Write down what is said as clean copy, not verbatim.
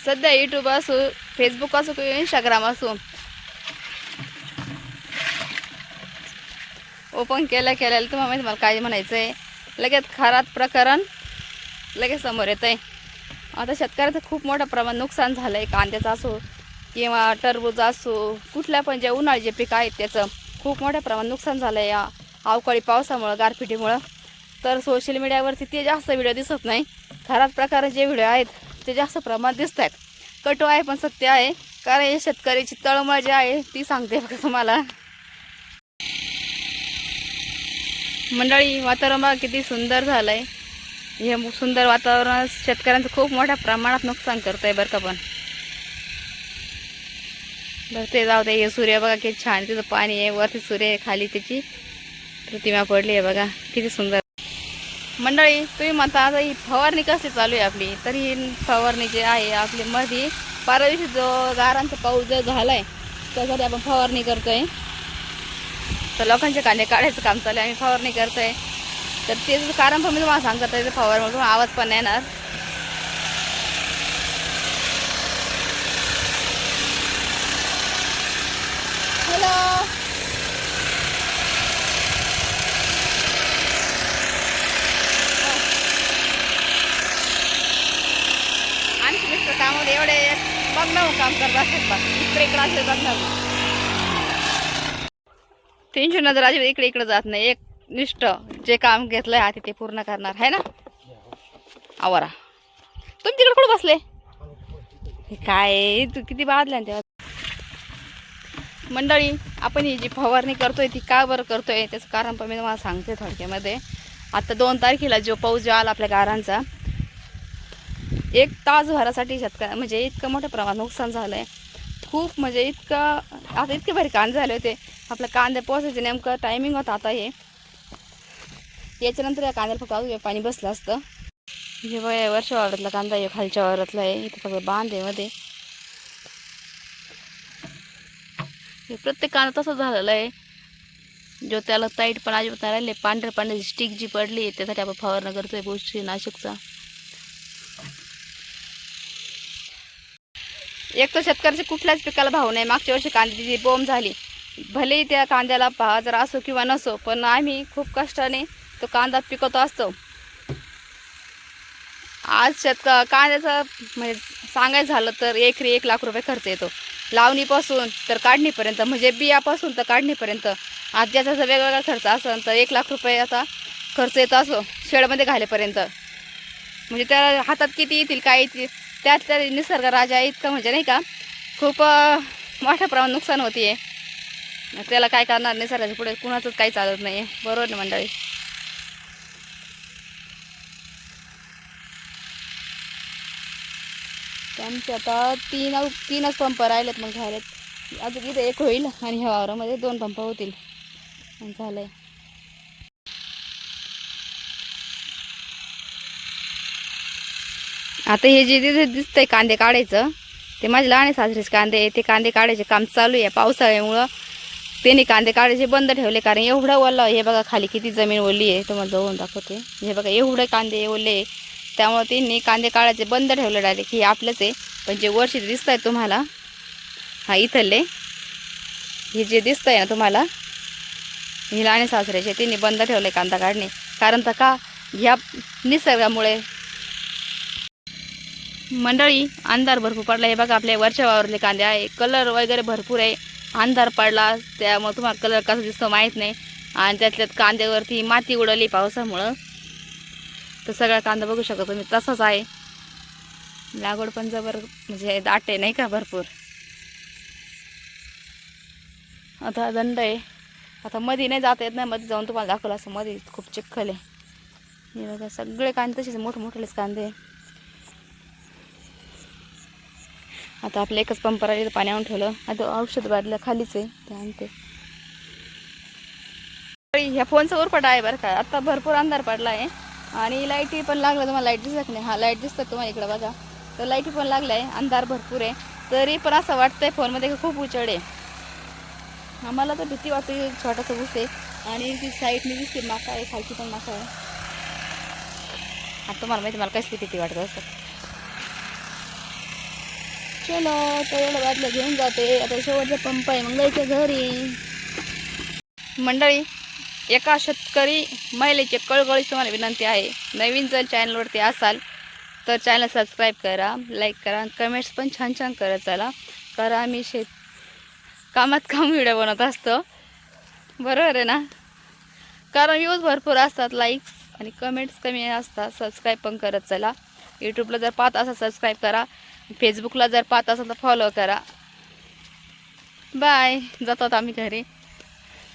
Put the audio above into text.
सध्या यूट्यूब असो, फेसबुक असो किंवा इंस्टाग्राम असो, ओपन केल्या तुम्हाला माहिती मला काय म्हणायचं आहे, लगेच खराब प्रकरण लगेच समोर येतं आहे. आता शेतकऱ्याचं खूप मोठ्या प्रमाणात नुकसान झालं आहे. कांद्याचं असो किंवा टरबूज असो, कुठल्या पण जे उन्हाळी जे पीक आहेत त्याचं खूप मोठ्या प्रमाणात नुकसान झालं आहे या अवकाळी पावसामुळं, गारपिटीमुळं. तर सोशल मीडियावरती ते जास्त व्हिडिओ दिसत नाही. खराब प्रकारे जे व्हिडिओ आहेत ते जास्त प्रमाणात दिसत आहेत. कटू आहे पण सत्य आहे, कारण हे शेतकऱ्याची तळमळ जी आहे ती सांगते बघा तुम्हाला. मंडळी, वातावरण किती सुंदर झालं आहे. हे सुंदर वातावरण शेतकऱ्यांचं खूप मोठ्या प्रमाणात नुकसान करत आहे बरं का. पण बरं ते जाऊ दे. हे सूर्य बघा किती छान, तिथं पाणी आहे, वरती सूर्य आहे, खाली त्याची प्रतिमा पडली आहे बघा, किती सुंदर. मंडळी, तुम्ही म्हणता आता ही फवारणी कशी चालू आहे आपली, तर ही फवारणी जी आहे आपली मध्ये परवा दिवशी जो गारांचा पाऊस जो झाला आहे त्यासाठी आपण फवारणी करतोय. तर लोकांचे कांदे काढायचं काम चालू आहे, आम्ही फवारणी करतोय. तर त्याचं कारण पण मी तुम्हाला सांगत आहे, फवारणी आवाज पण नाही येणार. हॅलो, आणखी मिस्टर कामामध्ये एवढे बघणार काम करत असतात बघ, इकडे असे बघणार. त्यांची नजर अजिबात इकडे इकडे जात नाही. एक निष्ठ जे काम घेतलंय हाती ते पूर्ण करणार आहे ना. आवरा, तुम्ही तिकडे कुठे बसले काय, तू किती बादल्या तेव्हा. मंडळी, आपण ही जी फवारणी करतोय ती का बरं करतोय त्याचं कारण पण मी तुम्हाला सांगते थोडक्यामध्ये. आता 2 तारखेला जो पाऊस जो आला आपल्या गारांचा, 1 तासभरासाठी शेतकऱ्या म्हणजे इतकं मोठ्या प्रमाणात नुकसान झालं आहे. खूप म्हणजे इतकं, आता इतके भारी कांदे झाले होते. आपल्या कांदे पोचायचे नेमकं टायमिंग होता. आता हे याच्यानंतर या कांद्याला फक्त अजून पाणी बसलं असतं. हे बघा, वरच्या वावरातला कांदा आहे, खालच्या वावरातला आहे. इथे फक्त बांध आहे मध्ये. हे प्रत्येक कांदा तसं झालेलं आहे, जो त्याला ताईट पण अजिबात नाही राहिले. पांढऱ्या स्टिक जी पडली आहे त्यासाठी आपण फवारणं करतोय बुरशीनाशकचा. एक तर शेतकऱ्याच्या कुठल्याच पिकाला भाव नाही. मागच्या वर्षी कांद्याची बोंब झाली, भलेही त्या कांद्याला बाजार असो किंवा नसो, पण आम्ही खूप कष्टाने तो कांदा पिकवतो असतो. आज कांद्याचं म्हणजे सांगायचं झालं तर एकरी 1 लाख रुपये खर्च येतो, लावणीपासून तर काढणीपर्यंत. म्हणजे बियापासून तर काढणीपर्यंत. आज ज्याचा जर वेगवेगळा खर्च असेल तर 1 लाख रुपये आता खर्च येतो असो शेडमध्ये घालेपर्यंत. म्हणजे त्या हातात किती येतील काय येतील, त्यात निसर्ग राजा इतकं म्हणजे नाही का, खूप मोठ्या प्रमाणात नुकसान होते. त्याला काय करणार, निसर्गाच्या पुढे कुणाचंच काही चालत नाही. बरोबर ना मंडळी. आमचे आता 3च पंप राहिलेत, मग झालेत. अजून इथे 1 होईल आणि ह्या वावरामध्ये 2 पंप होतील, झालंय. आता हे जे दिसतंय कांदे काढायचं, ते माझे लहान सासरेचे कांदे आहे. ते कांदे काढायचे काम चालू आहे. पावसाळ्यामुळं त्यांनी कांदे काढायचे बंद ठेवले, कारण एवढं ओलं. हे बघा खाली किती जमीन ओली आहे, तुम्हाला जवळून दाखवते. हे बघा एवढे कांदे ओले, त्यामुळे त्यांनी कांदे काढायचे बंद ठेवले डायरेक्ट. हे आपलंच आहे, पण जे वर्षी दिसत आहे तुम्हाला, हा इथले हे जे दिसत आहे ना तुम्हाला, हे लहान सासऱ्याचे, त्यांनी बंद ठेवले कांदा काढणे. कारण तर का, ह्या निसर्गामुळे. मंडळी, अंधार भरपूर पडला. हे बघा आपल्या वरच्या वावरले कांदे आहे, कलर वगैरे भरपूर आहे. अंधार पडला त्यामुळे तुम्हाला कलर कसा दिसतो माहीत नाही. आणि त्यातल्यात कांद्यावरती माती उडवली पावसामुळं, तर सगळा कांदा बघू शकता तुम्ही तसाच आहे. लागवड पण जबर म्हणजे दाट आहे नाही का, भरपूर. आता दंड आहे. आता मध्ये नाही जाता येत नाही, मध्ये जाऊन तुम्हाला दाखवलं असं. मध्ये खूप चिखल आहे. हे बघा सगळे कांदे तसेच मोठमोठेच कांदे. आता आपलं 1च पंप राहिलं, पाणी आणून ठेवलं. आता औषध बादल्या खालीच आहे, ते आणते. ह्या फोनचा उरफाटा आहे बरं का. आता भरपूर अंधार पडला आहे आणि लाईटी पण लागलं. तुम्हाला लाईट दिसत नाही, हा लाईट दिसतात तुम्हाला इकडं बघा. तर लाईटी पण लागल्या आहे, अंधार भरपूर आहे. तरी पण असं वाटतंय फोनमध्ये खूप उजेड आहे. आम्हाला तर भीती वाटते. छोटासा ऊस आहे आणि ती साईडने दिसते माका आहे, खालची पण माका आहे. आता तुम्हाला माहिती मला कसली भीती वाटत असं. चलो तर एवढं बादल्या घेऊन जाते. आता शेवटचा पंप आहे, मग जायचं घरी. मंडळी, एका शेतकरी महिलेची कळकळीची तुम्हाला विनंती आहे, नवीन जर चॅनलवरती असाल तर चॅनल सबस्क्राईब करा, लाईक करा, कमेंट्स पण छान छान करत चला. कारण आम्ही कामात काम व्हिडिओ बनवत असतो, बरोबर आहे ना. कारण व्ह्यूज भरपूर असतात, लाईक्स आणि कमेंट्स कमी असतात. सबस्क्राईब पण करत चला. यूट्यूबला जर पाहत असाल सबस्क्राईब करा, फेसबुकला जर पाहत असाल तर फॉलो करा. बाय. जातात आम्ही घरी.